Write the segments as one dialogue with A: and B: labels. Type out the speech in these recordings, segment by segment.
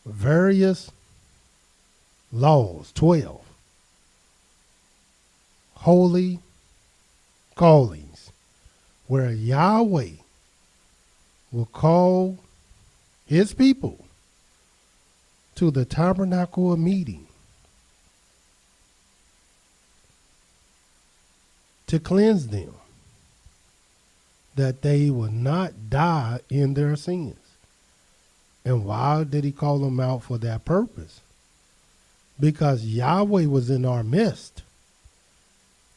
A: various laws, 12 holy callings, where Yahweh will call his people to the tabernacle of meeting to cleanse them, that they will not die in their sins. And why did he call them out for that purpose? Because Yahweh was in our midst.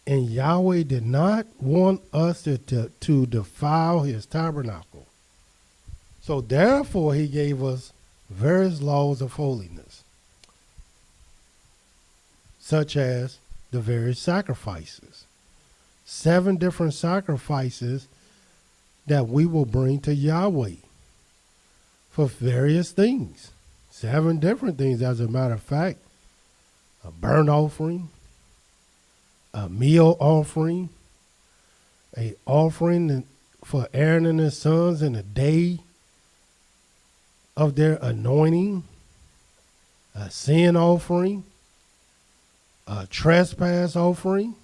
A: And Yahweh did not want us to defile his tabernacle. So therefore he gave us various laws of holiness, such as the various sacrifices. 7 different sacrifices that we will bring to Yahweh for various things. 7 different things, as a matter of fact. A burnt offering, a meal offering, a offering for Aaron and his sons in the day of their anointing, a sin offering, a trespass offering,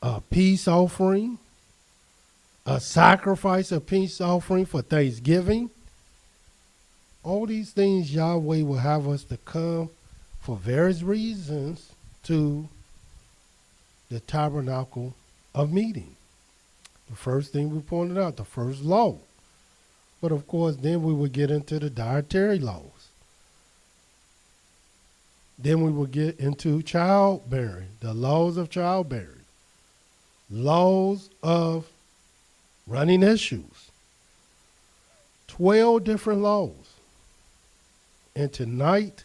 A: a peace offering, a sacrifice, a peace offering for Thanksgiving. All these things Yahweh will have us to come for various reasons to the tabernacle of meeting. The first thing we pointed out, the first law. But of course, then we would get into the dietary laws. Then we would get into childbearing, the laws of childbearing, laws of running issues. 12 different laws. And tonight,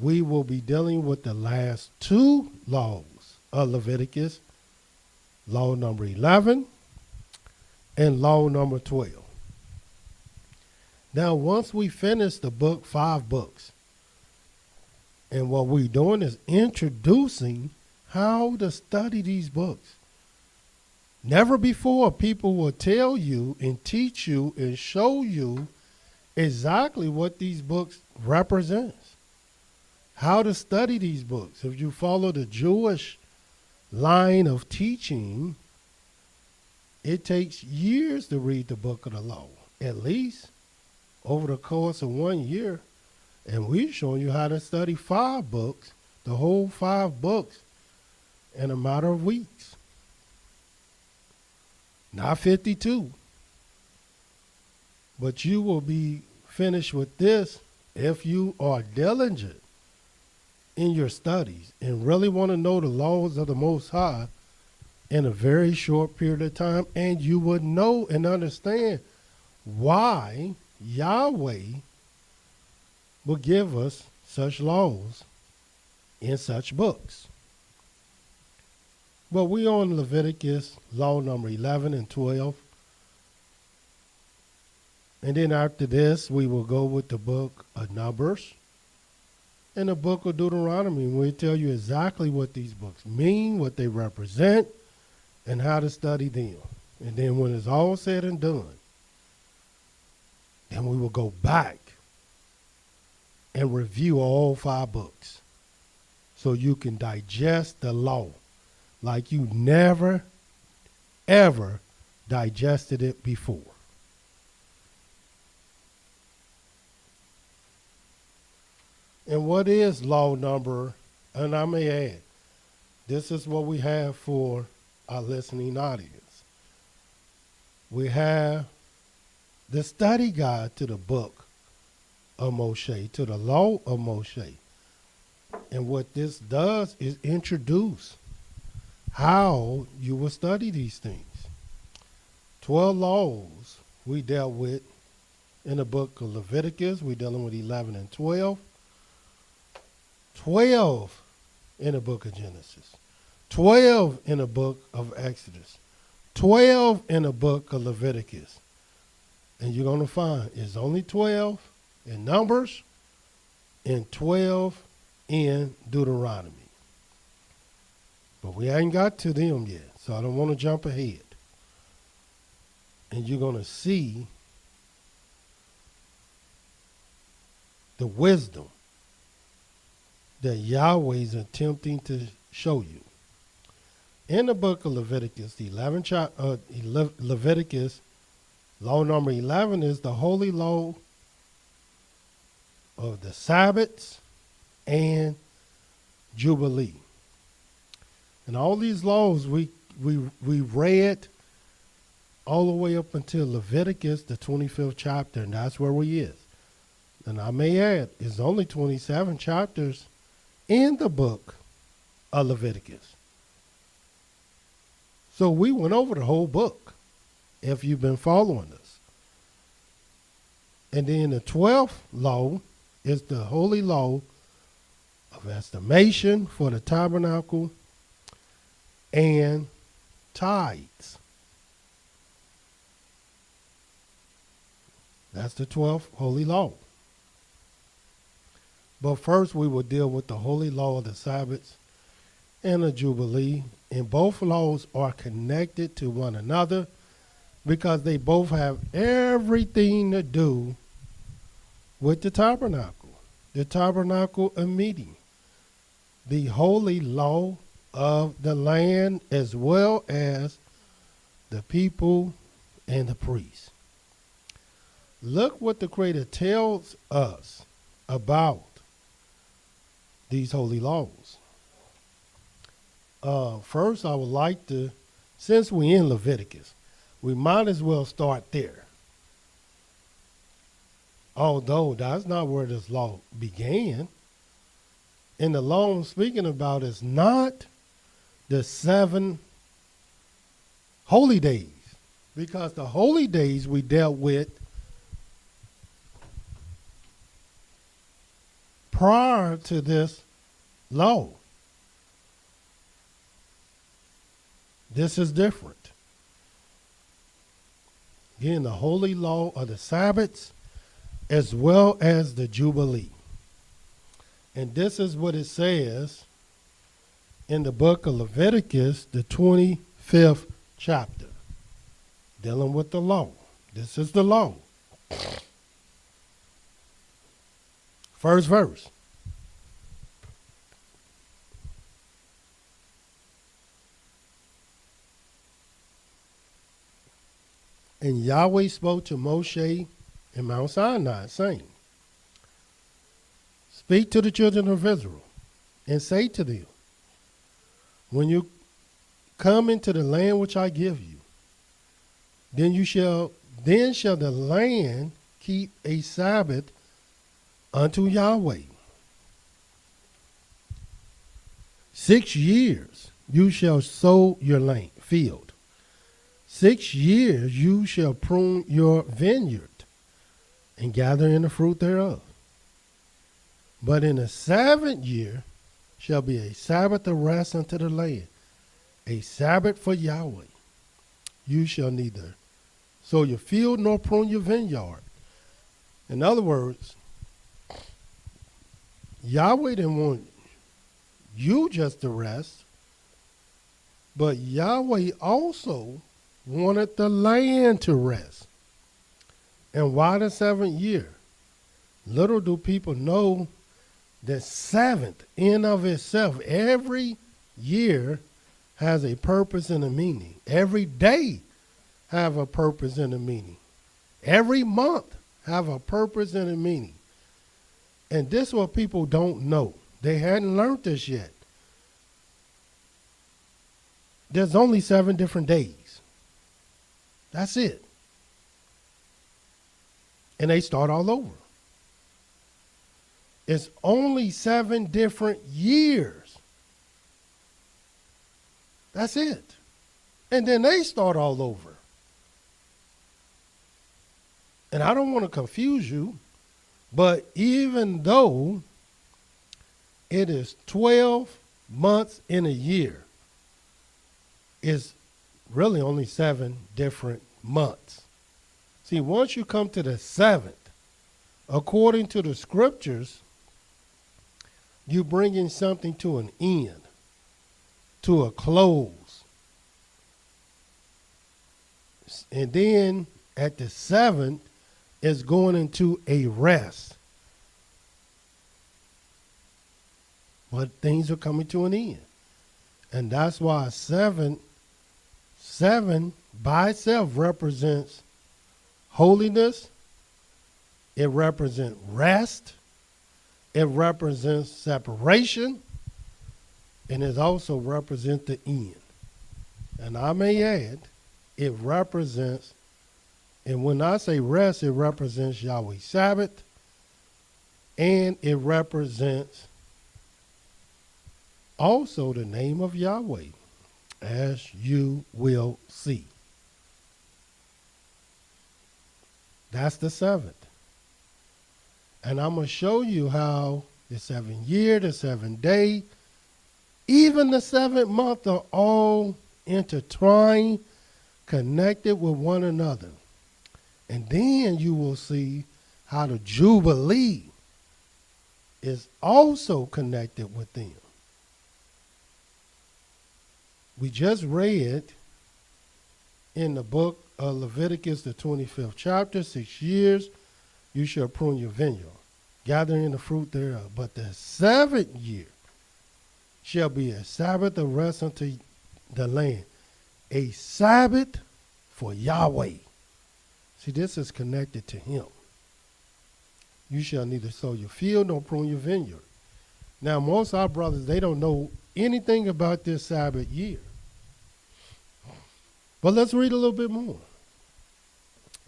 A: we will be dealing with the last 2 laws of Leviticus, law number 11 and law number 12. Now, once we finish the book, 5 books, and what we're doing is introducing how to study these books. Never before people will tell you and teach you and show you exactly what these books represent. How to study these books. If you follow the Jewish line of teaching, it takes years to read the book of the law, at least over the course of 1 year. And we're showing you how to study 5 books, the whole 5 books, in a matter of weeks. Not 52. But you will be finished with this if you are diligent in your studies and really want to know the laws of the Most High in a very short period of time, and you would know and understand why Yahweh will give us such laws in such books. Well, we on Leviticus, law number 11 and 12. And then after this, we will go with the book of Numbers and the book of Deuteronomy. We'll tell you exactly what these books mean, what they represent, and how to study them. And then when it's all said and done, then we will go back and review all 5 books so you can digest the law like you never, ever digested it before. And what is law number, and I may add, this is what we have for our listening audience. We have the study guide to the book of Moshe, to the law of Moshe. And what this does is introduce how you will study these things. 12 laws we dealt with in the book of Leviticus. We're dealing with 11 and 12. 12 in the book of Genesis. 12 in the book of Exodus. 12 in the book of Leviticus. And you're going to find it's only 12 in Numbers and 12 in Deuteronomy. But we ain't got to them yet, so I don't want to jump ahead. And you're going to see the wisdom that Yahweh is attempting to show you. In the book of Leviticus, Leviticus, law number 11 is the holy law of the Sabbaths and Jubilee. And all these laws we read all the way up until Leviticus, the 25th chapter, and that's where we is. And I may add, it's only 27 chapters in the book of Leviticus. So we went over the whole book, if you've been following us. And then the 12th law is the holy law of estimation for the tabernacle and tithes. That's the 12th holy law. But first we will deal with the holy law of the Sabbaths and the Jubilee. And both laws are connected to one another because they both have everything to do with the tabernacle of meeting, the holy law of the land, as well as the people and the priests. Look what the Creator tells us about these holy laws. First, I would like to, since we're in Leviticus, we might as well start there. Although that's not where this law began. And the law I'm speaking about is not the 7 holy days, because the holy days we dealt with prior to this law. This is different. Again, the holy law of the Sabbaths as well as the Jubilee. And this is what it says in the book of Leviticus, the 25th chapter, dealing with the law. This is the law. First verse. And Yahweh spoke to Moshe in Mount Sinai, saying, Speak to the children of Israel, and say to them, When you come into the land which I give you, then shall the land keep a Sabbath unto Yahweh. 6 years you shall sow your field. 6 years you shall prune your vineyard and gather in the fruit thereof. But in the 7th year shall be a Sabbath of rest unto the land, a Sabbath for Yahweh. You shall neither sow your field nor prune your vineyard. In other words, Yahweh didn't want you just to rest, but Yahweh also wanted the land to rest. And why the 7th year? Little do people know that 7th in of itself, every year has a purpose and a meaning. Every day have a purpose and a meaning. Every month have a purpose and a meaning. And this is what people don't know. They hadn't learned this yet. There's only 7 different days. That's it. And they start all over. It's only 7 different years. That's it. And then they start all over. And I don't want to confuse you, but even though it is 12 months in a year, it's really only 7 different months. See, once you come to the 7th, according to the scriptures, you bringing something to an end, to a close. And then at the 7th, it's going into a rest. but things are coming to an end. And that's why seven by itself represents holiness. It represents rest. It represents separation. And it also represents the end. And I may add, it represents, and when I say rest, it represents Yahweh's Sabbath. And it represents also the name of Yahweh, as you will see. That's the seventh. And I'm going to show you how the 7 year, the 7 day, even the 7th month are all intertwined, connected with one another. And then you will see how the Jubilee is also connected with them. We just read in the book of Leviticus, the 25th chapter, 6 years, you shall prune your vineyard, gathering the fruit thereof. But the 7th year shall be a Sabbath of rest unto the land, a Sabbath for Yahweh. See, this is connected to him. You shall neither sow your field nor prune your vineyard. Now, most of our brothers, they don't know anything about this Sabbath year. But let's read a little bit more.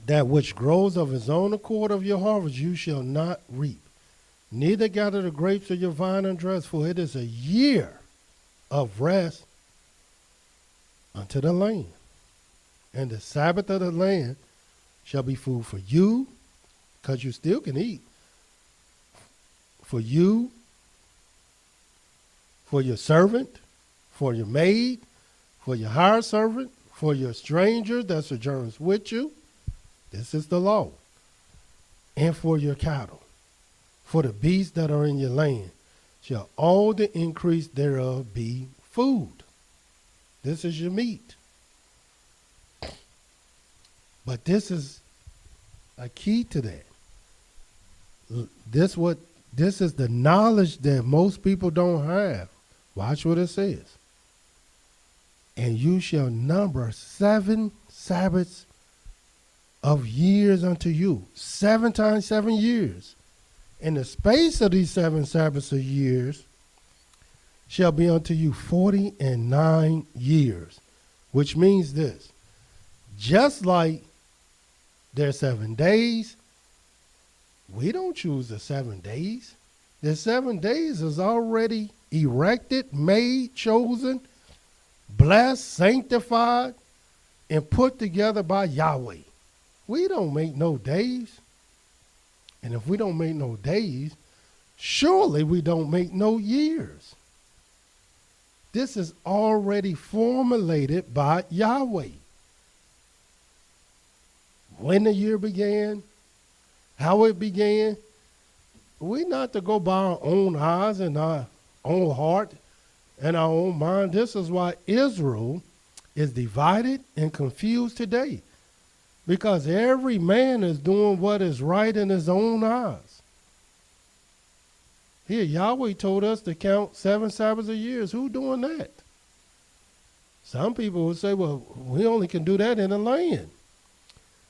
A: That which grows of his own accord of your harvest you shall not reap, neither gather the grapes of your vine undressed, for it is a year of rest unto the land. And the Sabbath of the land shall be food for you, because you still can eat. For you, for your servant, for your maid, for your hired servant, for your stranger that sojourns with you. This is the law. And for your cattle, for the beasts that are in your land, shall all the increase thereof be food. This is your meat. But this is a key to that. This is the knowledge that most people don't have. Watch what it says. And you shall number 7 Sabbaths of years unto you. 7 times 7 years. In the space of these 7 Sabbaths of years shall be unto you 49 years. Which means this. Just like there's 7 days, we don't choose the 7 days. The 7 days is already erected, made, chosen, blessed, sanctified, and put together by Yahweh. We don't make no days. And if we don't make no days, surely we don't make no years. This is already formulated by Yahweh. When the year began, how it began, we're not to go by our own eyes and our own heart and our own mind. This is why Israel is divided and confused today. Because every man is doing what is right in his own eyes. Here, Yahweh told us to count 7 Sabbaths a year. Who's doing that? Some people will say, well, we only can do that in the land.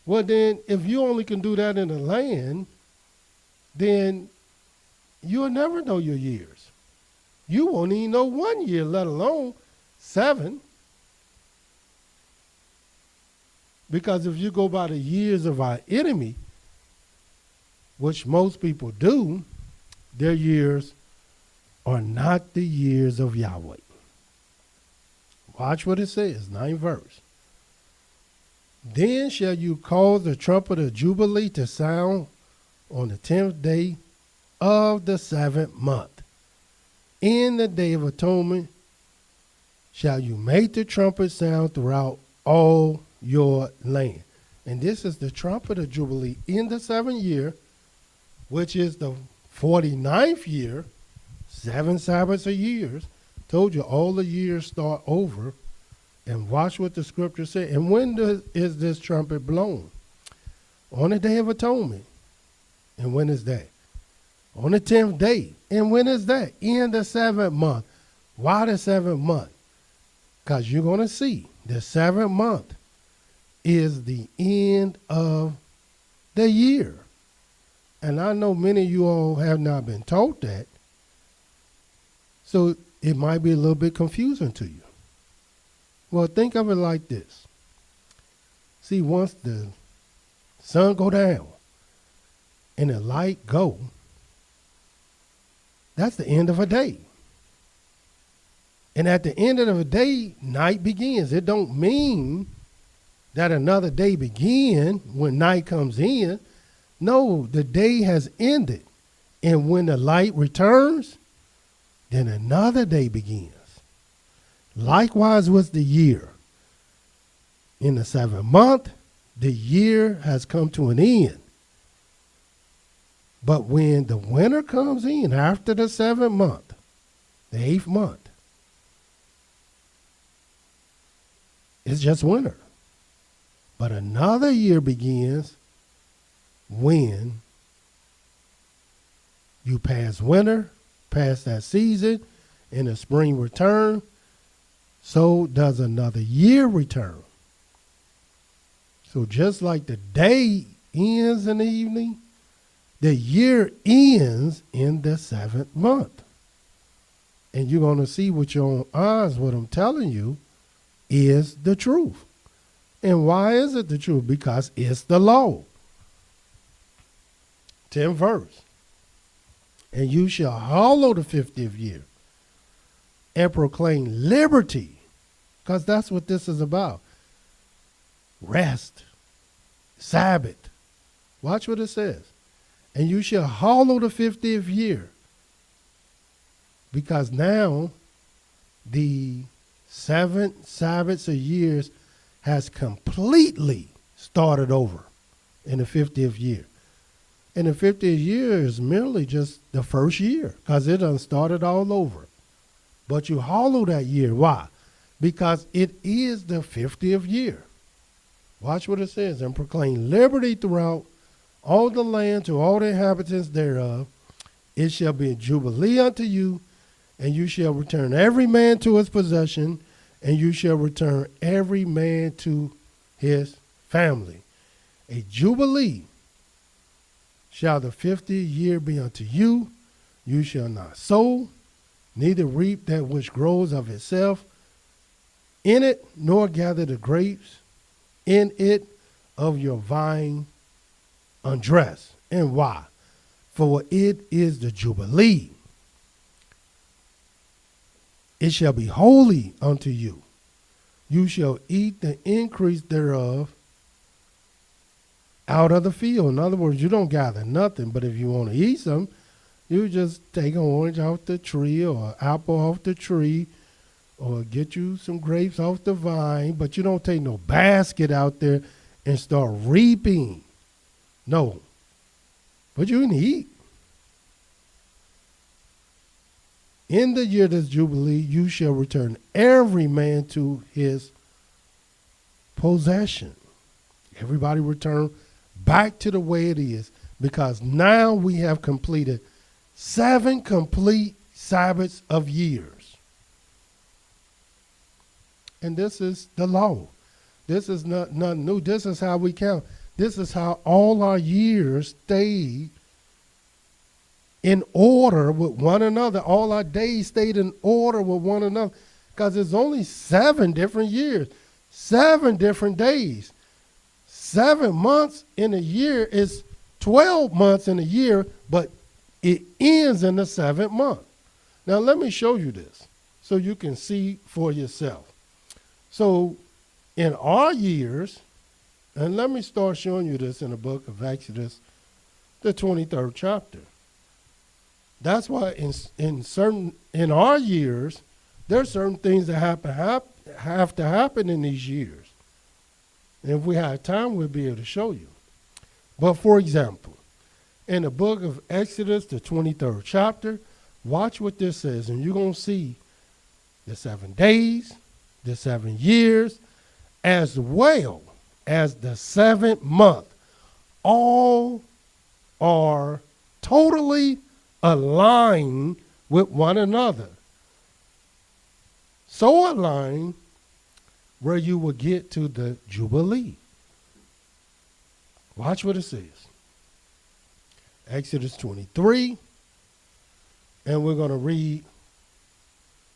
A: Well, then, if you only can do that in the land, then you'll never know your years. You won't even know 1 year, let alone 7. Because if you go by the years of our enemy, which most people do, their years are not the years of Yahweh. Watch what it says, 9th verse. Then shall you cause the trumpet of Jubilee to sound on the 10th day of the 7th month. In the day of atonement shall you make the trumpet sound throughout all your land. And this is the trumpet of Jubilee in the 7th year, which is the 49th year, 7 Sabbaths a year. Told you all the years start over. And watch what the scripture says. And when is this trumpet blown? On the day of atonement. And when is that? On the 10th day. And when is that? In the seventh month. Why the seventh month? Because you're going to see the seventh month is the end of the year. And I know many of you all have not been told that. So it might be a little bit confusing to you. Well, think of it like this. See, once the sun go down and the light go, that's the end of a day. And at the end of the day, night begins. It don't mean that another day begin when night comes in. No, the day has ended. And when the light returns, then another day begins. Likewise with the year. In the seventh month, the year has come to an end. But when the winter comes in after the seventh month, the eighth month, it's just winter. But another year begins when you pass winter, pass that season, and the spring return. So does another year return. So just like the day ends in the evening, the year ends in the seventh month. And you're going to see with your own eyes what I'm telling you is the truth. And why is it the truth? Because it's the law. 10th verse. And you shall hallow the 50th year and proclaim liberty, because that's what this is about. Rest, Sabbath. Watch what it says. And you shall hallow the 50th year, because now the 7 Sabbaths of years has completely started over in the 50th year. And the 50th year is merely just the first year, because it done started all over. But you hallow that year. Why? Because it is the 50th year. Watch what it says. And proclaim liberty throughout all the land to all the inhabitants thereof. It shall be a jubilee unto you, and you shall return every man to his possession, and you shall return every man to his family. A jubilee shall the 50th year be unto you. You shall not sow, neither reap that which grows of itself in it, nor gather the grapes in it of your vine undressed. And why? For it is the Jubilee. It shall be holy unto you. You shall eat the increase thereof out of the field. In other words, you don't gather nothing, but if you want to eat some, you just take an orange off the tree or an apple off the tree or get you some grapes off the vine, but you don't take no basket out there and start reaping. No. But you can eat. In the year of this Jubilee, you shall return every man to his possession. Everybody return back to the way it is, because now we have completed 7 complete Sabbaths of years. And this is the law. This is nothing new. This is how we count. This is how all our years stayed in order with one another. All our days stayed in order with one another, because there's only 7 different years, 7 different days. 7 months in a year is 12 months in a year, but it ends in the 7th month. Now let me show you this so you can see for yourself. So in our years, and let me start showing you this in the book of Exodus, the 23rd chapter. That's why in our years, there are certain things that have to happen in these years. And if we have time, we'll be able to show you. But for example, in the book of Exodus, the 23rd chapter, watch what this says, and you're going to see the 7 days, the 7 years, as well as the 7th month. All are totally align with one another. So align where you will get to the Jubilee. Watch what it says. Exodus 23, and we're going to read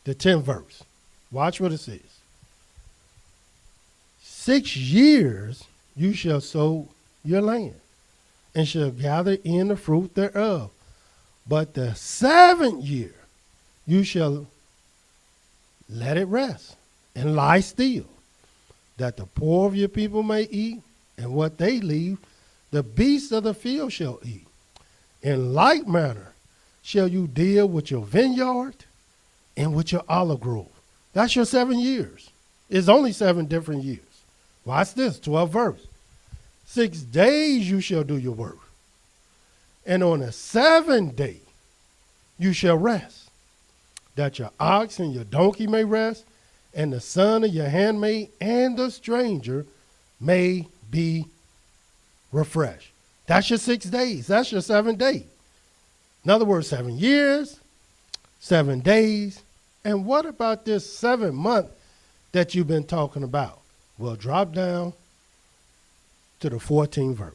A: the 10th verse. Watch what it says. 6 years you shall sow your land, and shall gather in the fruit thereof. But the 7th year you shall let it rest and lie still, that the poor of your people may eat, and what they leave, the beasts of the field shall eat. In like manner shall you deal with your vineyard and with your olive grove. That's your 7 years. It's only 7 different years. Watch this, 12th verse. 6 days you shall do your work, and on the 7th day you shall rest, that your ox and your donkey may rest, and the son of your handmaid and the stranger may be refreshed. That's your 6 days. That's your 7th day. In other words, 7 years, 7 days. And what about this 7th month that you've been talking about? Well, drop down to the 14th verse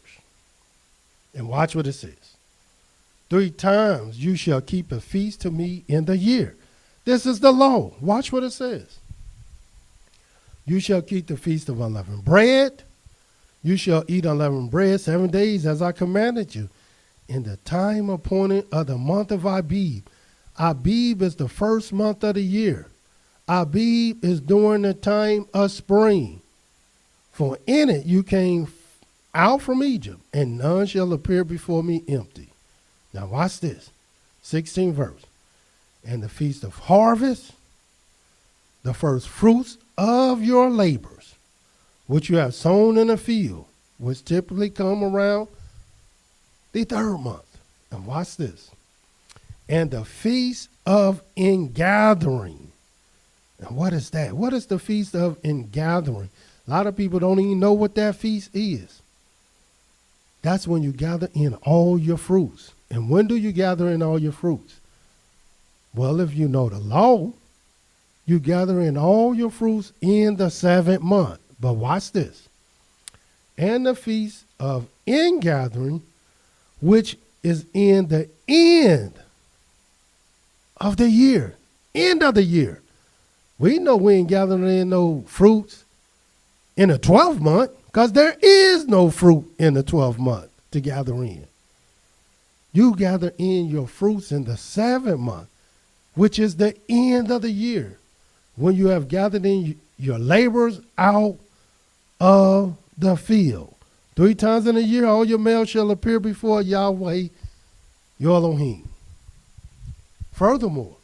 A: and watch what it says. 3 times you shall keep a feast to me in the year. This is the law. Watch what it says. You shall keep the feast of unleavened bread. You shall eat unleavened bread 7 days as I commanded you, in the time appointed of the month of Abib. Abib is the first month of the year. Abib is during the time of spring. For in it you came out from Egypt, and none shall appear before me empty. Now watch this, 16th verse. And the feast of harvest, the first fruits of your labors, which you have sown in the field, which typically come around the 3rd month. And watch this. And the feast of ingathering. And what is that? What is the feast of ingathering? A lot of people don't even know what that feast is. That's when you gather in all your fruits. And when do you gather in all your fruits? Well, if you know the law, you gather in all your fruits in the 7th month. But watch this. And the feast of ingathering, which is in the end of the year. End of the year. We know we ain't gathering in no fruits in the 12th month, because there is no fruit in the 12th month to gather in. You gather in your fruits in the 7th month, which is the end of the year, when you have gathered in your labors out of the field. 3 times in a year, all your males shall appear before Yahweh, your Elohim. Furthermore,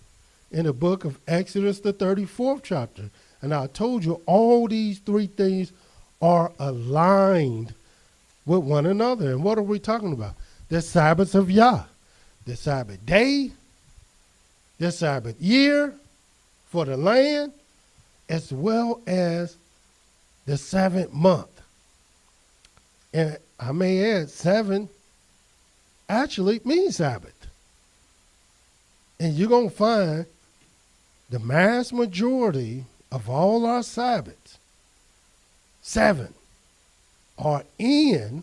A: in the book of Exodus, the 34th chapter, and I told you all these 3 things are aligned with one another. And what are we talking about? The Sabbaths of Yah, the Sabbath day, the Sabbath year for the land, as well as the 7th month. And I may add, 7 actually means Sabbath. And you're going to find the mass majority of all our Sabbaths, 7, are in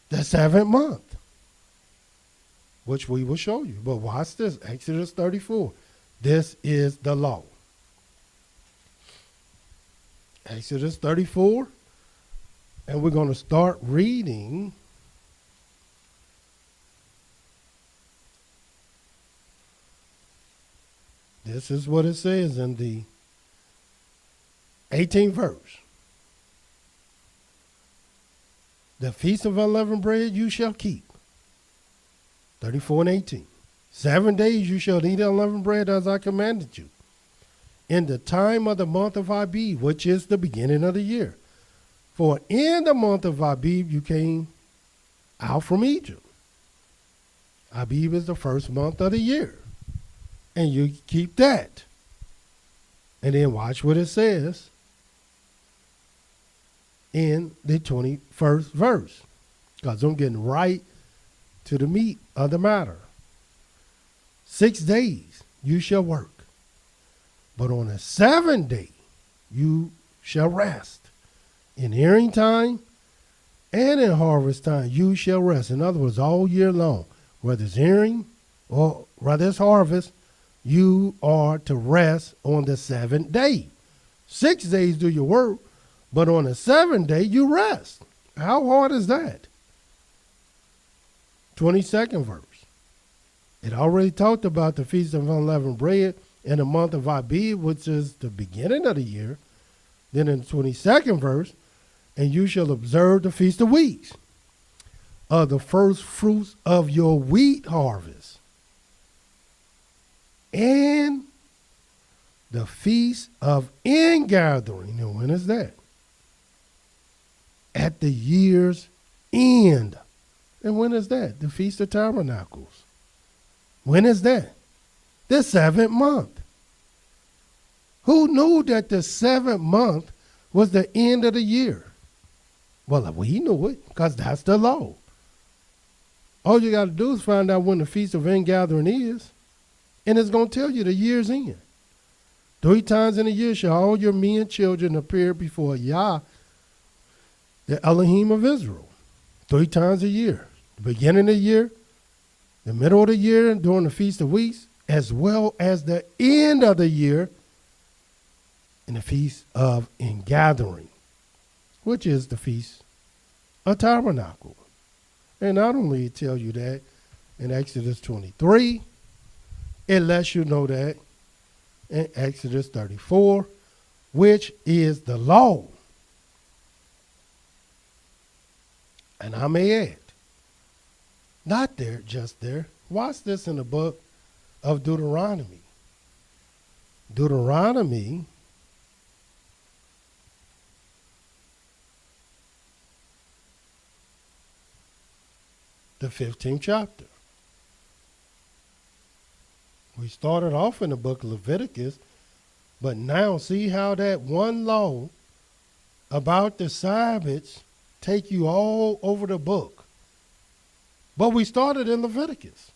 A: the 7th month, which we will show you. But watch this, Exodus 34. This is the law. Exodus 34, and we're going to start reading this is what it says in the 18th verse. The feast of unleavened bread you shall keep. 34 and 18. 7 days you shall eat unleavened bread as I commanded you, in the time of the month of Abib, which is the beginning of the year. For in the month of Abib you came out from Egypt. Abib is the first month of the year. And you keep that. And then watch what it says in the 21st verse, because I'm getting right to the meat of the matter. 6 days you shall work, but on the 7th day you shall rest. In earing time and in harvest time you shall rest. In other words, all year long, whether it's earing or whether it's harvest, you are to rest on the 7th day. 6 days do your work, but on the 7th day you rest. How hard is that? 22nd verse. It already talked about the Feast of Unleavened Bread in the month of Abib, which is the beginning of the year. Then in the 22nd verse, and you shall observe the Feast of Weeks, of the first fruits of your wheat harvest, and the Feast of Ingathering. And when is that? At the year's end. And when is that? The Feast of Tabernacles. When is that? The 7th month. Who knew that the 7th month was the end of the year? Well, we knew it because that's the law. All you got to do is find out when the Feast of Ingathering is, and it's going to tell you the year's end. 3 times in a year shall all your men and children appear before Yah, the Elohim of Israel. 3 times a year. The beginning of the year, the middle of the year during the Feast of Weeks, as well as the end of the year in the Feast of Ingathering, which is the Feast of Tabernacle. And not only it tells you that in Exodus 23, it lets you know that in Exodus 34, which is the law. And I may add, not there, just there. Watch this in the book of Deuteronomy. Deuteronomy the 15th chapter. We started off in the book of Leviticus, but now see how that one law about the Sabbaths take you all over the book. But we started in Leviticus.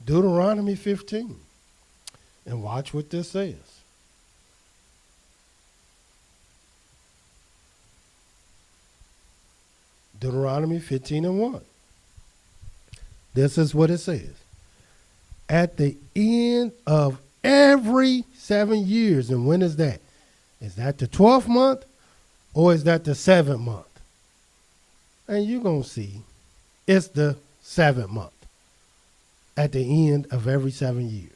A: Deuteronomy 15. And watch what this says. Deuteronomy 15:1. This is what it says. At the end of every 7 years, and when is that? Is that the 12th month or is that the 7th month? And you're going to see it's the 7th month at the end of every 7 years.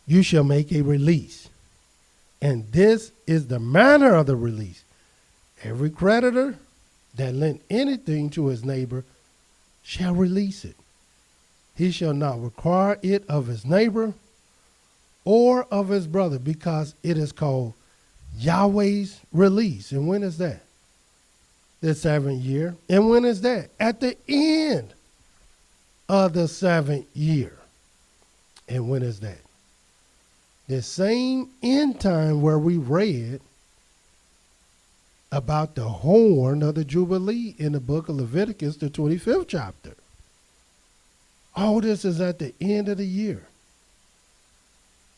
A: You shall make a release, and this is the manner of the release. Every creditor that lent anything to his neighbor shall release it. He shall not require it of his neighbor or of his brother, because it is called Yahweh's release. And when is that? The 7th year. And when is that? At the end of the 7th year. And when is that? The same end time where we read about the horn of the Jubilee in the book of Leviticus, the 25th chapter. All this is at the end of the year.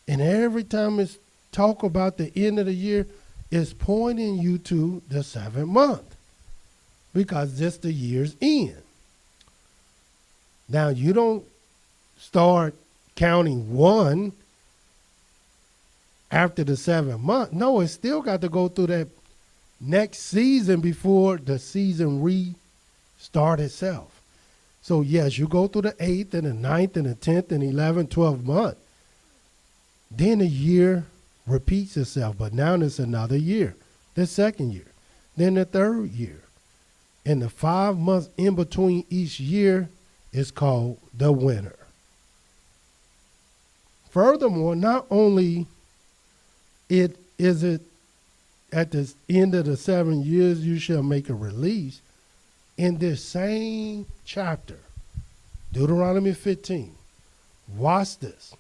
A: And every time it's talk about the end of the year, it's pointing you to the 7th month, because this the year's end. Now, you don't start counting one after the 7th month. No, it's still got to go through that next season before the season restart itself. So yes, you go through the 8th and the 9th and the 10th and 11th, 12th month. Then the year repeats itself, but now it's another year, the 2nd year, then the 3rd year. And the 5 months in between each year is called the winter. Furthermore, not only is it at the end of the 7 years you shall make a release, in this same chapter, Deuteronomy 15, watch this.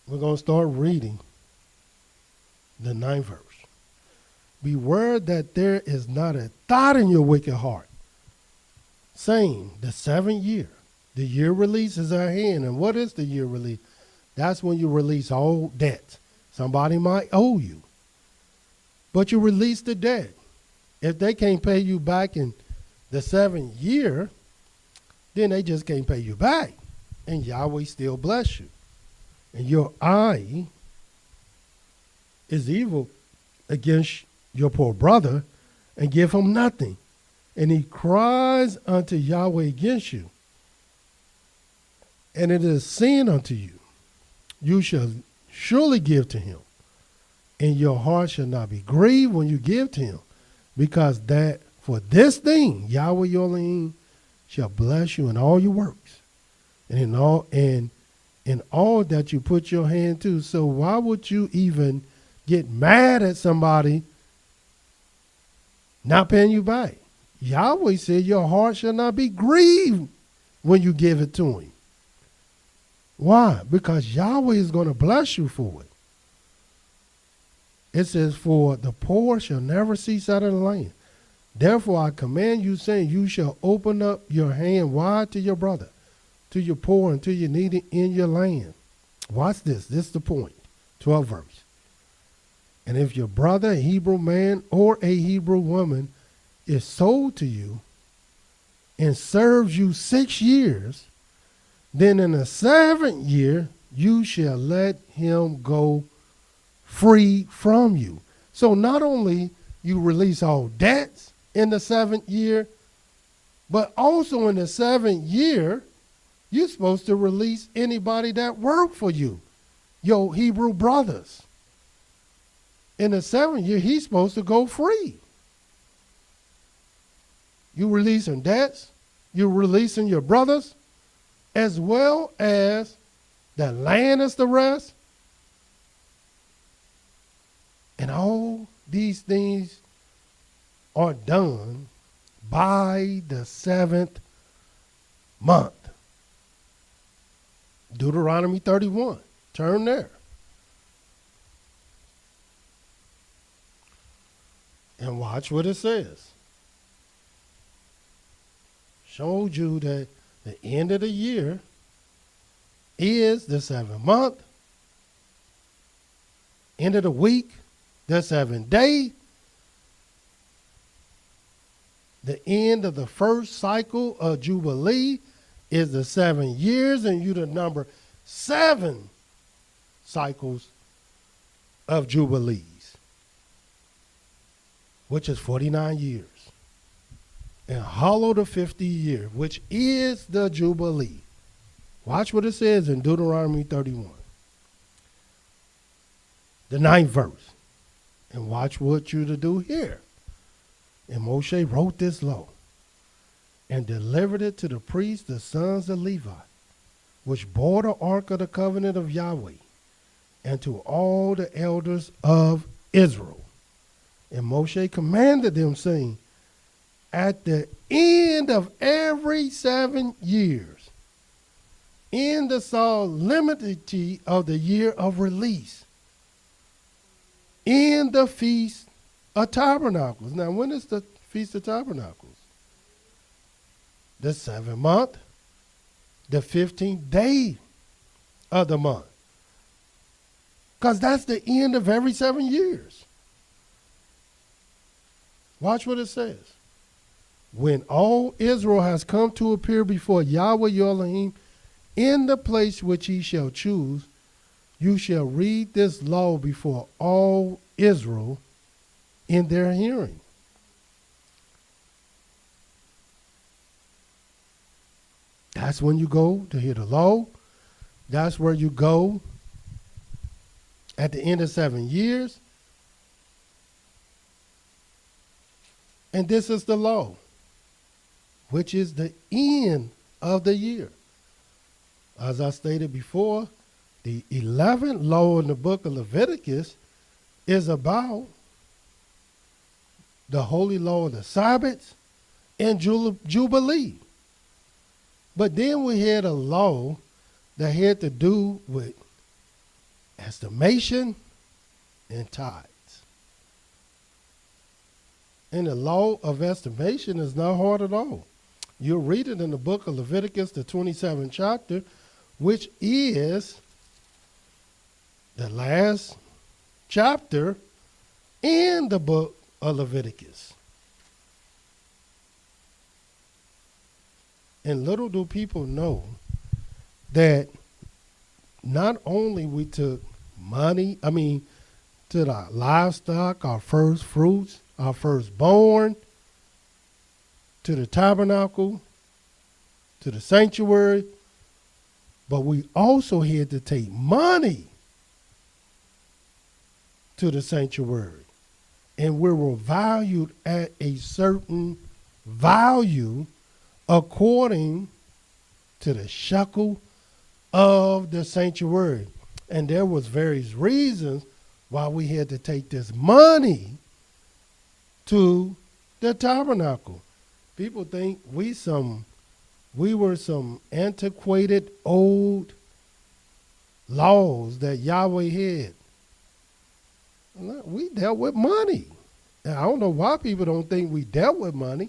A: We're going to start reading The 9th verse. Beware that there is not a thought in your wicked heart, saying, the 7th year, the year release is at hand. And what is the year release? That's when you release all debts. Somebody might owe you, but you release the debt. If they can't pay you back in the 7th year, then they just can't pay you back. And Yahweh still bless you. And your eye is evil against your poor brother and give him nothing. And he cries unto Yahweh against you. And it is sin unto you. You shall surely give to him. And your heart shall not be grieved when you give to him. Because that for this thing, Yahweh your Elohim shall bless you in all your works. And in all that you put your hand to. So why would you even get mad at somebody not paying you back? Yahweh said your heart shall not be grieved when you give it to him. Why? Because Yahweh is going to bless you for it. It says, for the poor shall never cease out of the land. Therefore I command you, saying, you shall open up your hand wide to your brother, to your poor, and to your needy in your land. Watch this. This is the point. 12th verse. And if your brother, a Hebrew man or a Hebrew woman, is sold to you and serves you 6 years, then in the 7th year you shall let him go free from you. So not only you release all debts in the 7th year, but also in the 7th year, you're supposed to release anybody that worked for you, your Hebrew brothers. In the 7th year, he's supposed to go free. You releasing debts, you're releasing your brothers, as well as the land is the rest. And all these things are done by the 7th month. Deuteronomy 31. Turn there. And watch what it says. Showed you that the end of the year is the 7th month. End of the week, the 7th day. The end of the first cycle of Jubilee is the 7 years, and you the number 7 cycles of Jubilees, which is 49 years. And hollow the 50th year, which is the Jubilee. Watch what it says in Deuteronomy 31. The 9th verse. And watch what you to do here. And Moshe wrote this law and delivered it to the priests, the sons of Levi, which bore the ark of the covenant of Yahweh, and to all the elders of Israel. And Moshe commanded them, saying, at the end of every 7 years, in the solemnity of the year of release, in the Feast of Tabernacles. Now, when is the Feast of Tabernacles? The 7th month, the 15th day of the month. Because that's the end of every 7 years. Watch what it says. When all Israel has come to appear before Yahweh your Elohim in the place which he shall choose, you shall read this law before all Israel in their hearing. That's when you go to hear the law. That's where you go at the end of 7 years. And this is the law, which is the end of the year. As I stated before, the 11th law in the book of Leviticus is about the holy law of the Sabbaths and Jubilee. But then we had a law that had to do with estimation and tithes. And the law of estimation is not hard at all. You'll read it in the book of Leviticus, the 27th chapter, which is the last chapter in the book of Leviticus. And little do people know that not only we took money, to the livestock, our first fruits, our firstborn, to the tabernacle, to the sanctuary, but we also had to take money to the sanctuary. And we were valued at a certain value according to the shekel of the sanctuary. And there was various reasons why we had to take this money to the tabernacle. People think we were some antiquated old laws that Yahweh had. We dealt with money. And I don't know why people don't think we dealt with money.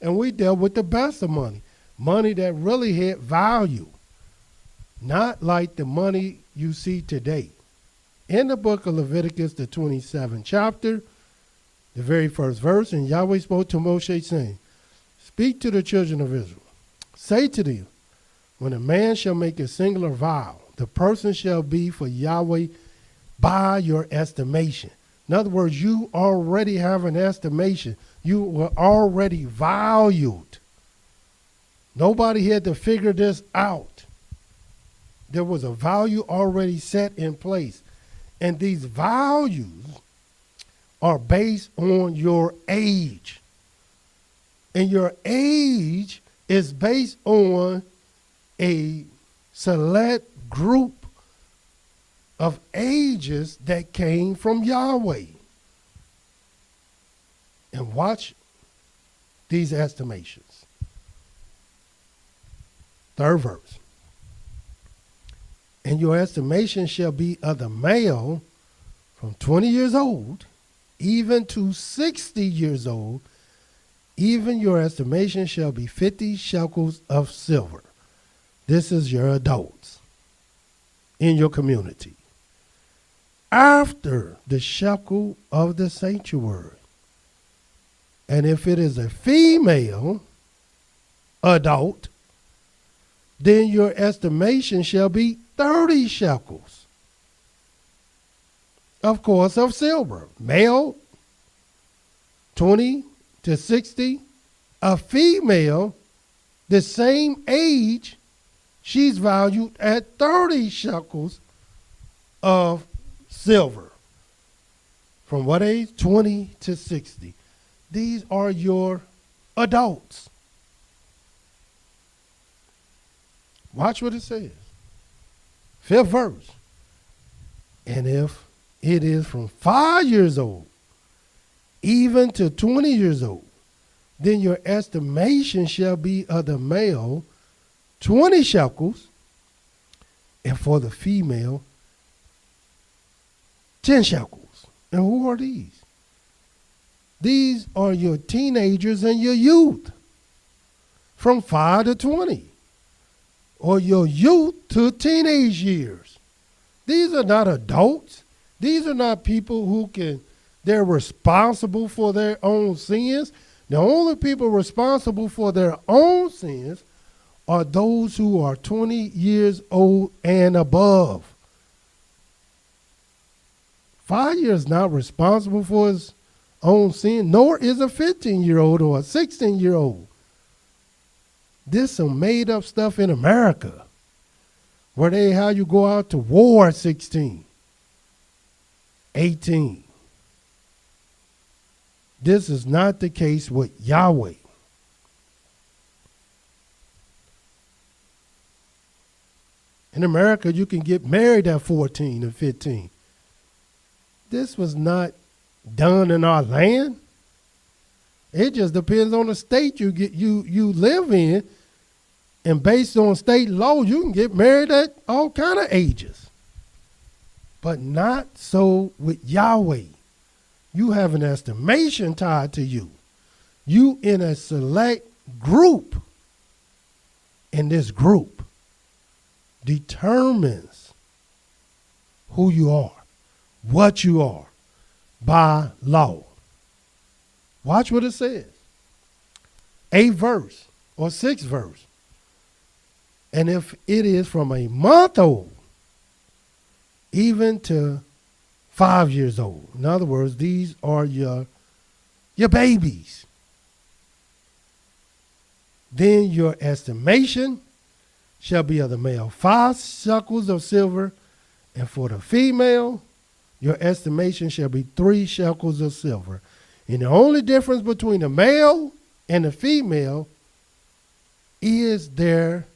A: And we dealt with the best of money. Money that really had value. Not like the money you see today. In the book of Leviticus, the 27th chapter, the very first verse, and Yahweh spoke to Moshe, saying, speak to the children of Israel. Say to them, when a man shall make a singular vow, the person shall be for Yahweh by your estimation. In other words, you already have an estimation. You were already valued. Nobody had to figure this out. There was a value already set in place. And these values are based on your age. And your age is based on a select group of ages that came from Yahweh. And watch these estimations. Third verse. And your estimation shall be of the male from 20 years old, even to 60 years old, even your estimation shall be 50 shekels of silver. This is your adults in your community. After the shekel of the sanctuary. And if it is a female adult, then your estimation shall be 30 shekels, of course, of silver. Male, 20 to 60. A female, the same age, she's valued at 30 shekels of silver. From what age? 20 to 60. These are your adults. Watch what it says. Fifth verse. And if it is from 5 years old, even to 20 years old, then your estimation shall be of the male 20 shekels, and for the female 10 shekels. And who are these? These are your teenagers and your youth from 5 to 20. Or your youth to teenage years. These are not adults. These are not people they're responsible for their own sins. The only people responsible for their own sins are those who are 20 years old and above. 5 years not responsible for his own sin, nor is a 15-year-old or a 16-year-old. This is some made up stuff in America where how you go out to war at 16, 18. This is not the case with Yahweh. In America, you can get married at 14 and 15. This was not done in our land. It just depends on the state you live in. And based on state law, you can get married at all kind of ages. But not so with Yahweh. You have an estimation tied to you. You in a select group. And this group determines who you are, what you are, by law. Watch what it says. 8th verse or 6th verse. And if it is from a month old, even to 5 years old. In other words, these are your babies. Then your estimation shall be of the male 5 shekels of silver, and for the female, your estimation shall be 3 shekels of silver. And the only difference between the male and the female is their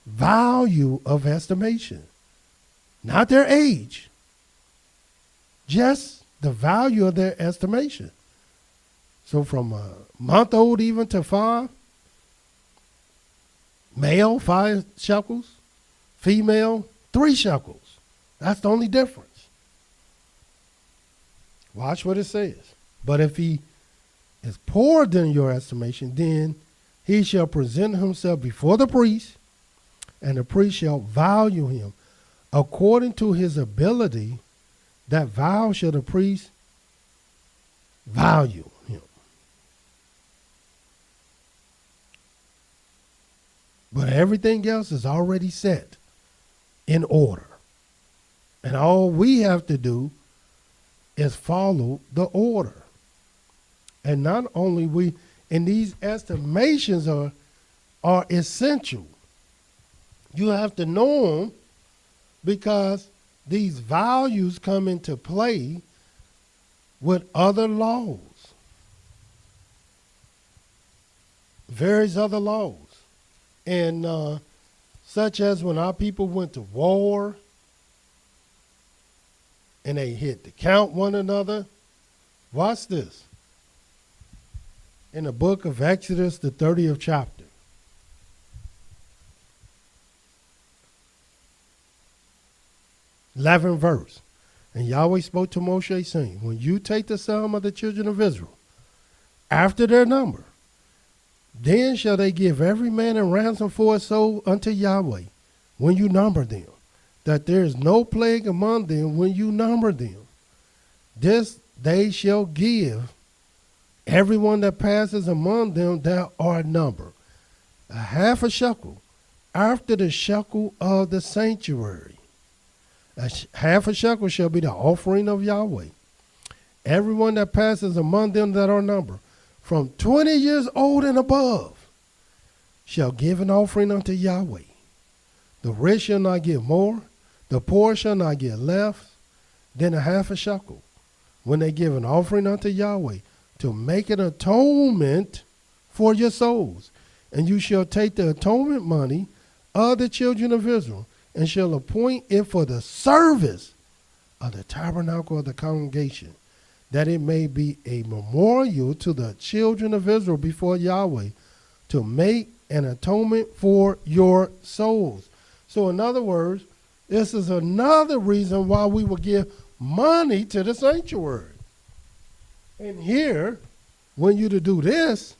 A: value of estimation. Not their age, just the value of their estimation. So from a month old even to 5, male 5 shekels, female 3 shekels. That's the only difference. Watch what it says. But if he is poorer than your estimation, then he shall present himself before the priest, and the priest shall value him. According to his ability, that vow shall the priest value him. But everything else is already set in order. And all we have to do is follow the order. And not only and these estimations are essential. You have to know them, because these values come into play with other laws, various other laws. And such as when our people went to war and they hit to count one another. Watch this. In the book of Exodus, the 30th chapter. 11th verse. And Yahweh spoke to Moshe, saying, when you take the sum of the children of Israel, after their number, then shall they give every man a ransom for a soul unto Yahweh, when you number them, that there is no plague among them when you number them. This they shall give everyone that passes among them that are numbered, a half a shekel, after the shekel of the sanctuary. Half a shekel shall be the offering of Yahweh. Everyone that passes among them that are numbered, from 20 years old and above, shall give an offering unto Yahweh. The rich shall not give more, the poor shall not give less than a half a shekel, when they give an offering unto Yahweh, to make an atonement for your souls. And you shall take the atonement money of the children of Israel, and shall appoint it for the service of the tabernacle of the congregation, that it may be a memorial to the children of Israel before Yahweh, to make an atonement for your souls. So in other words, this is another reason why we will give money to the sanctuary. And here, when you to do this,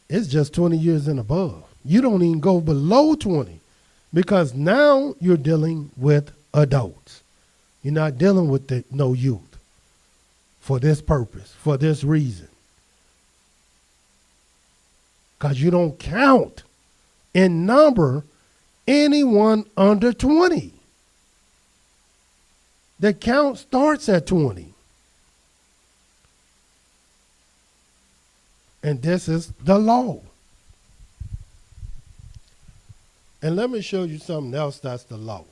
A: it's just 20 years and above. You don't even go below 20. Because now you're dealing with adults. You're not dealing with no youth for this purpose, for this reason. Because you don't count in number anyone under 20. The count starts at 20. And this is the law. And let me show you something else that's the law,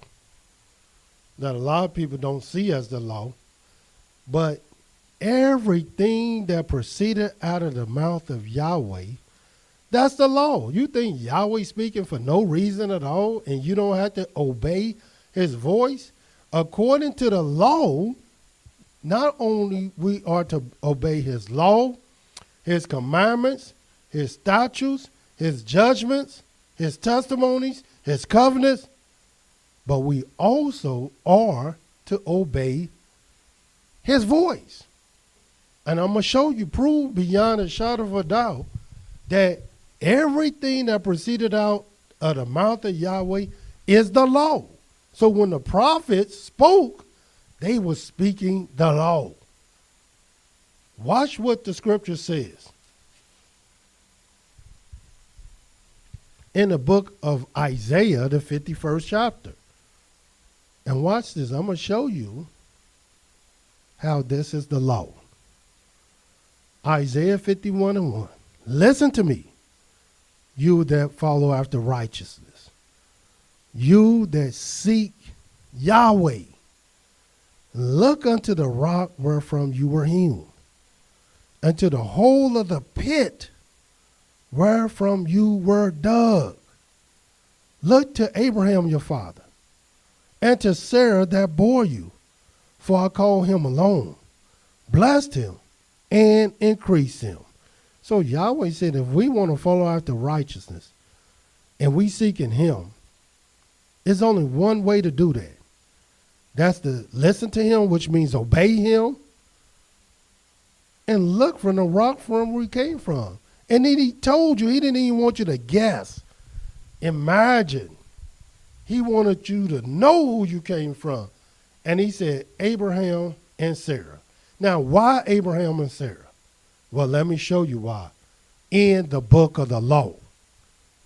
A: that a lot of people don't see as the law. But everything that proceeded out of the mouth of Yahweh, that's the law. You think Yahweh speaking for no reason at all, and you don't have to obey his voice? According to the law, not only we are to obey his law, his commandments, his statutes, his judgments, his testimonies, his covenants, but we also are to obey his voice. And I'm going to show you, prove beyond a shadow of a doubt, that everything that proceeded out of the mouth of Yahweh is the law. So when the prophets spoke, they were speaking the law. Watch what the scripture says. In the book of Isaiah, the 51st chapter. And watch this. I'm going to show you how this is the law. Isaiah 51:1. Listen to me, you that follow after righteousness, you that seek Yahweh. Look unto the rock wherefrom you were hewn, unto the hole of the pit wherefrom you were dug. Look to Abraham your father, and to Sarah that bore you, for I called him alone, blessed him, and increased him. So Yahweh said, if we want to follow after righteousness, and we seek in him, there's only one way to do that. That's to listen to him, which means obey him, and look from the rock from where he came from. And then he told you, he didn't even want you to guess. Imagine. He wanted you to know who you came from. And he said, Abraham and Sarah. Now, why Abraham and Sarah? Well, let me show you why. In the book of the law.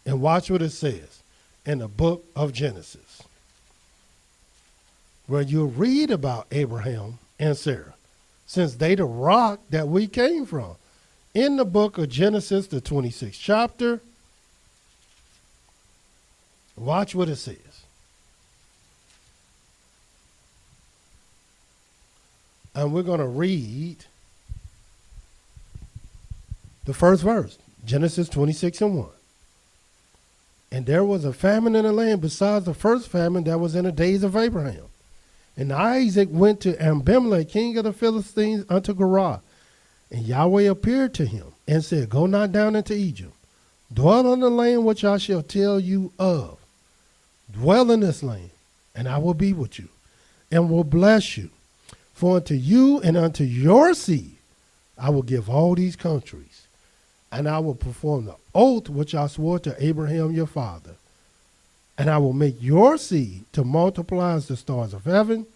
A: And watch what it says in the book of Genesis, where you read about Abraham and Sarah, since they the rock that we came from. In the book of Genesis, the 26th chapter, watch what it says. And we're going to read the first verse, Genesis 26:1. And there was a famine in the land besides the first famine that was in the days of Abraham. And Isaac went to Abimelech, king of the Philistines, unto Gerar. And Yahweh appeared to him and said, go not down into Egypt. Dwell on the land which I shall tell you of. Dwell in this land, and I will be with you, and will bless you. For unto you and unto your seed I will give all these countries, and I will perform the oath which I swore to Abraham your father. And I will make your seed to multiply as the stars of heaven,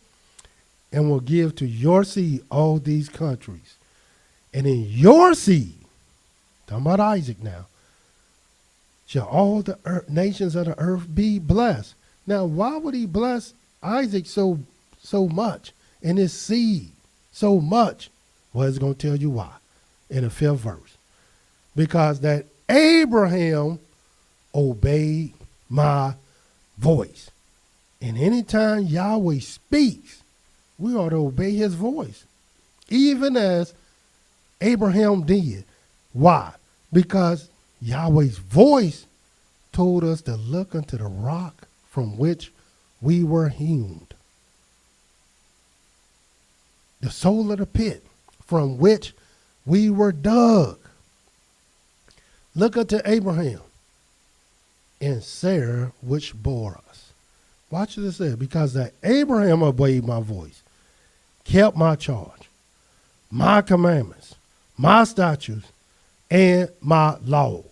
A: and will give to your seed all these countries. And in your seed, talking about Isaac now, shall all the nations of the earth be blessed. Now, why would he bless Isaac so much, and his seed so much? Well, it's going to tell you why in the 5th verse. Because that Abraham obeyed my voice. And anytime Yahweh speaks, we ought to obey his voice, even as Abraham did. Why? Because Yahweh's voice told us to look unto the rock from which we were hewn, the soul of the pit from which we were dug. Look unto Abraham and Sarah, which bore us. Watch what it says. Because that Abraham obeyed my voice, kept my charge, my commandments, my statutes, and my laws.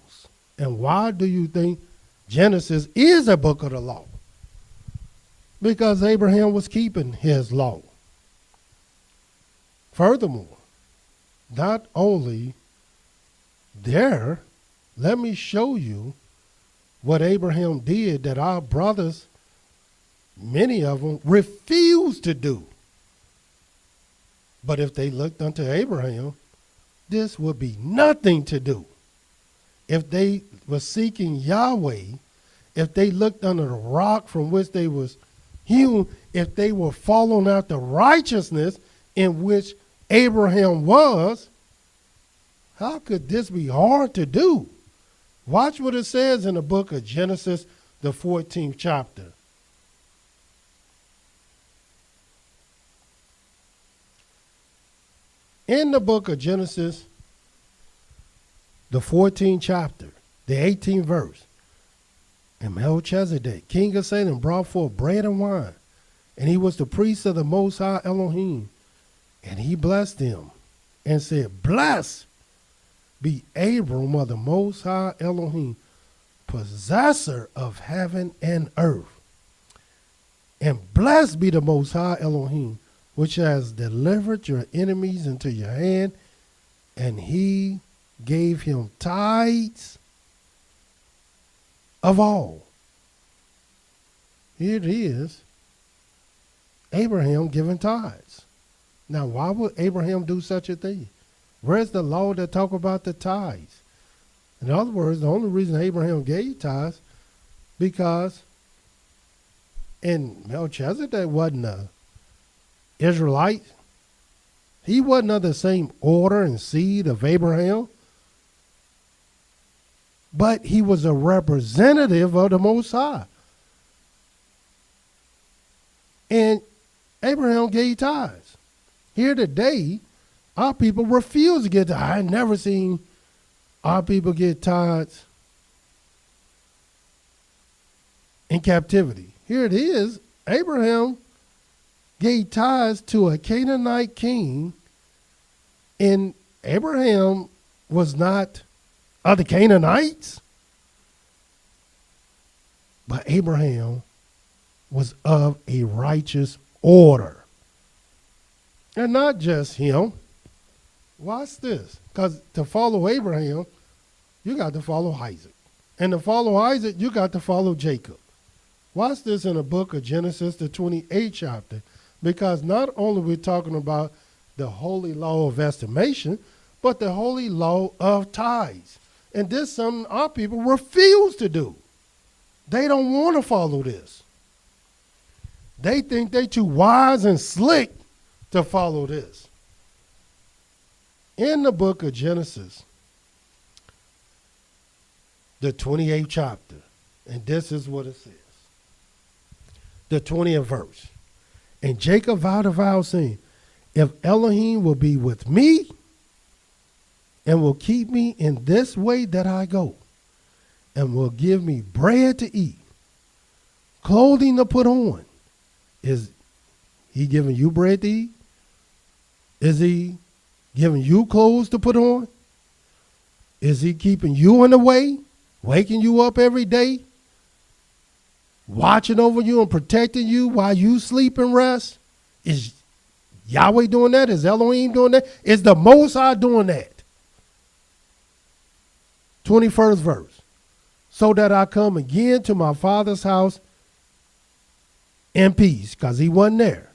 A: And why do you think Genesis is a book of the law? Because Abraham was keeping his law. Furthermore, not only there, let me show you what Abraham did that our brothers, many of them, refused to do. But if they looked unto Abraham, this would be nothing to do. If they were seeking Yahweh, if they looked under the rock from which they was hewn, if they were following after righteousness in which Abraham was, how could this be hard to do? Watch what it says in the book of Genesis, the 14th chapter. In the book of Genesis, the 14th chapter, the 18th verse, and Melchizedek, king of Salem, brought forth bread and wine, And he was the priest of the Most High Elohim. And he blessed him and said, blessed be Abram of the Most High Elohim, possessor of heaven and earth. And blessed be the Most High Elohim, which has delivered your enemies into your hand. And he gave him tithes of all. Here it is. Abraham giving tithes. Now, why would Abraham do such a thing? Where's the law that talk about the tithes? In other words, the only reason Abraham gave tithes, because Melchizedek wasn't an Israelite. He wasn't of the same order and seed of Abraham. But he was a representative of the Most High. And Abraham gave tithes. Here today, our people refuse to get tithes. I never seen our people get tithes in captivity. Here it is. Abraham gave tithes to a Canaanite king, and Abraham was not of the Canaanites, but Abraham was of a righteous order. And not just him. Watch this. Because to follow Abraham, you got to follow Isaac. And to follow Isaac, you got to follow Jacob. Watch this in the book of Genesis, the 28th chapter. Because not only we're talking about the holy law of estimation, but the holy law of tithes. And this is something our people refuse to do. They don't want to follow this. They think they're too wise and slick to follow this. In the book of Genesis, the 28th chapter, and this is what it says. The 20th verse. And Jacob vowed a vow, saying, if Elohim will be with me and will keep me in this way that I go, and will give me bread to eat, clothing to put on. Is he giving you bread to eat? Is he giving you clothes to put on? Is he keeping you in the way, waking you up every day, watching over you and protecting you while you sleep and rest? Is Yahweh doing that? Is Elohim doing that? Is the Most High doing that? 21st verse. So that I come again to my father's house in peace, because he wasn't there.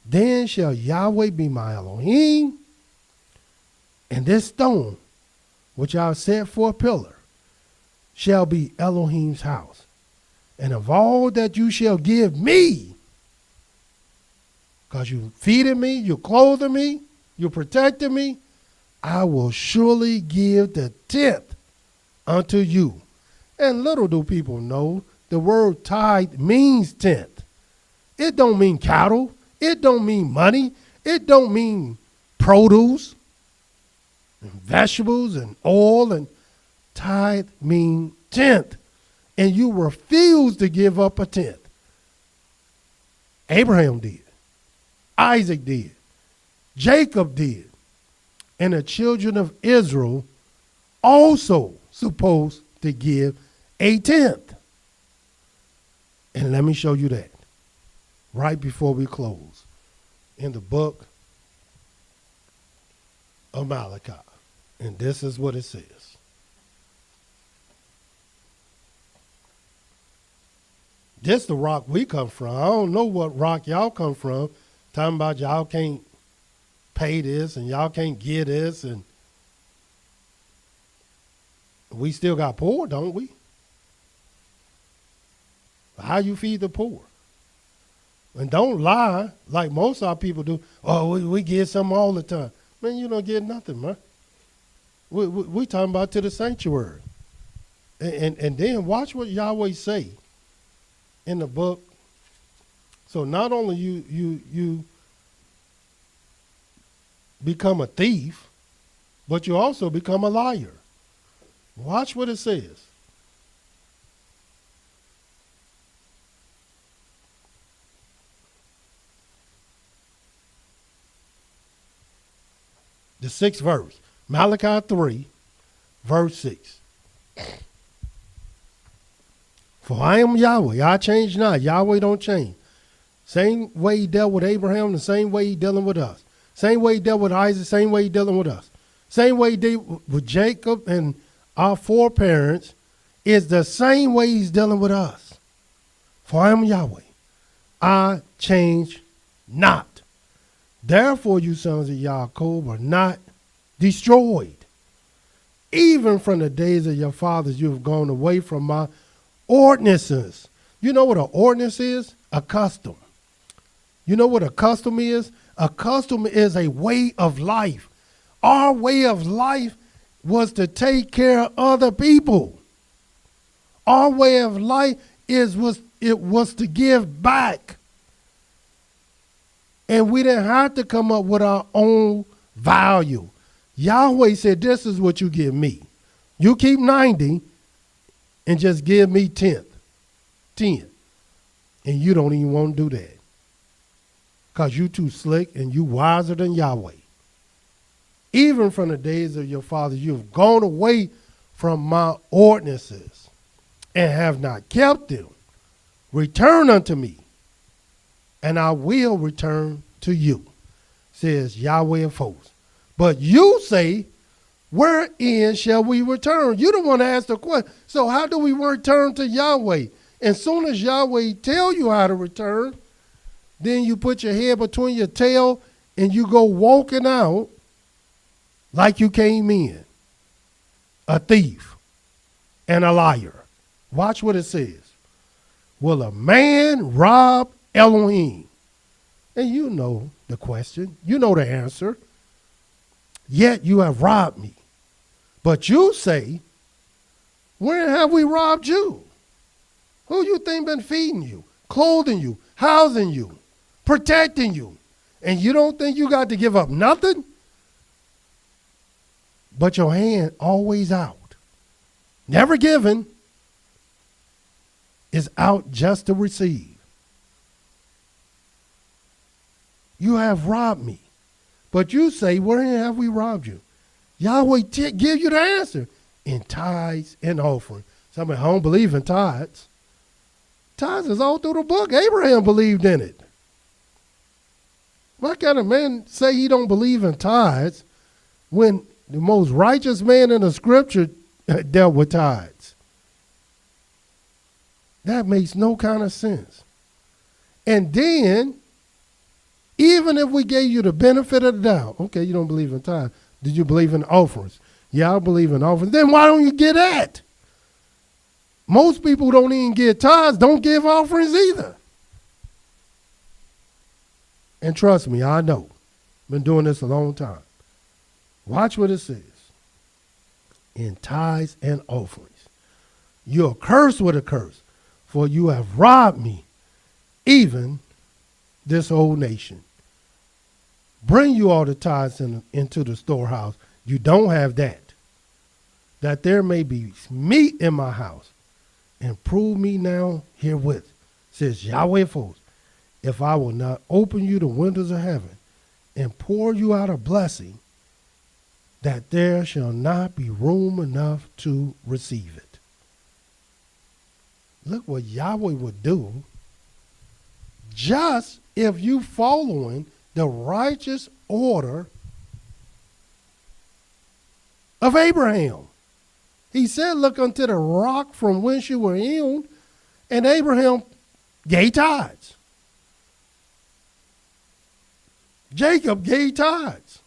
A: Then shall Yahweh be my Elohim, and this stone, which I have set for a pillar, shall be Elohim's house. And of all that you shall give me, because you feeding me, you clothing me, you protecting me, I will surely give the 10th unto you. And little do people know, the word tithe means 10th. It don't mean cattle. It don't mean money. It don't mean produce and vegetables and oil. And tithe mean 10th. And you refuse to give up a 10th. Abraham did. Isaac did. Jacob did. And the children of Israel also supposed to give a 10th. And let me show you that right before we close in the book of Malachi. And this is what it says. This the rock we come from. I don't know what rock y'all come from. Talking about y'all can't pay this and y'all can't get this, and we still got poor, don't we? How you feed the poor? And don't lie like most of our people do. Oh, we get something all the time. Man, you don't get nothing, man. We talking about to the sanctuary. And then watch what Yahweh say in the book. So not only you become a thief, but you also become a liar. Watch what it says. the 6th verse. Malachi 3, verse 6. For I am Yahweh, I change not. Yahweh don't change. Same way he dealt with Abraham, the same way he dealing with us. Same way he dealt with Isaac, same way he dealing with us. Same way he did with Jacob and our foreparents is the same way he's dealing with us. For I am Yahweh, I change not. Therefore you sons of Yaakov are not destroyed. Even from the days of your fathers you have gone away from my ordinances. You know what an ordinance is? A custom. You know what a custom is? A custom is a way of life. Our way of life was to take care of other people. Our way of life was to give back. And we didn't have to come up with our own value. Yahweh said, this is what you give me. You keep 90 and just give me 10. And you don't even want to do that. Because you too slick and you wiser than Yahweh. Even from the days of your fathers, you have gone away from my ordinances and have not kept them. Return unto me, and I will return to you, says Yahweh of hosts. But you say, wherein shall we return? You don't want to ask the question. So how do we return to Yahweh? As soon as Yahweh tell you how to return, then you put your head between your tail and you go walking out like you came in, a thief and a liar. Watch what it says. Will a man rob Elohim? And you know the question. You know the answer. Yet you have robbed me. But you say, when have we robbed you? Who you think been feeding you, clothing you, housing you, protecting you? And you don't think you got to give up nothing? But your hand always out. Never given, is out just to receive. You have robbed me. But you say, wherein have we robbed you? Yahweh give you the answer. In tithes and offering. Somebody, I don't believe in tithes. Tithes is all through the book. Abraham believed in it. Why can a man say he don't believe in tithes when the most righteous man in the scripture dealt with tithes? That makes no kind of sense. And then, even if we gave you the benefit of the doubt, okay, you don't believe in tithes. Did you believe in offerings? Yeah, I believe in offerings. Then why don't you get that? Most people don't even get tithes, don't give offerings either. And trust me, I know. Been doing this a long time. Watch what it says. In tithes and offerings. You're cursed with a curse, for you have robbed me, even this whole nation. Bring you all the tithes into the storehouse. You don't have that. That there may be meat in my house. And prove me now herewith, says Yahweh of hosts, if I will not open you the windows of heaven and pour you out a blessing, that there shall not be room enough to receive it. Look what Yahweh would do just if you following the righteous order of Abraham. He said, look unto the rock from whence you were hewn, and Abraham gave tithes. Jacob gave tithes.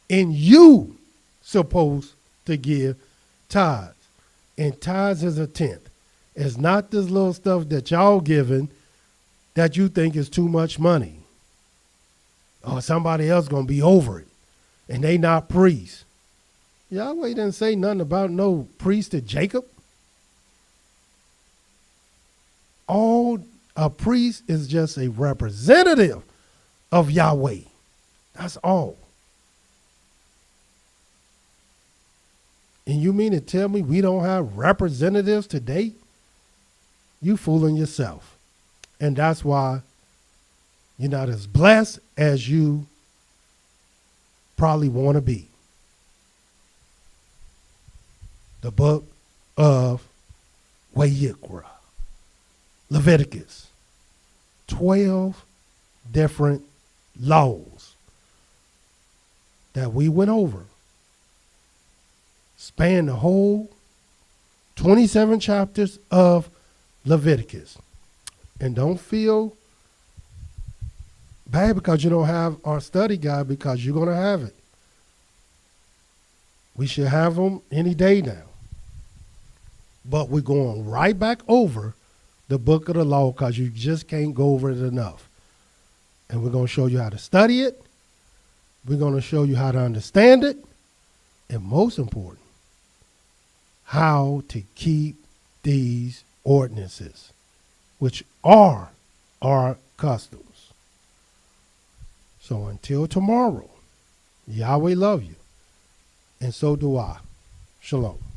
A: And you supposed to give tithes. And tithes is a tenth. It's not this little stuff that y'all giving that you think is too much money. Or somebody else going to be over it. And they not priests. Yahweh didn't say nothing about no priest to Jacob. All a priest is just a representative of Yahweh. That's all. And you mean to tell me we don't have representatives today? You fooling yourself. And that's why you're not as blessed as you probably want to be. The book of Wayikra, Leviticus. 12 different laws that we went over. Span the whole 27 chapters of Leviticus. And don't feel bad because you don't have our study guide, because you're going to have it. We should have them any day now. But we're going right back over the book of the law because you just can't go over it enough. And we're going to show you how to study it. We're going to show you how to understand it. And most important, how to keep these ordinances, which are our customs. So until tomorrow, Yahweh love you, and so do I. Shalom.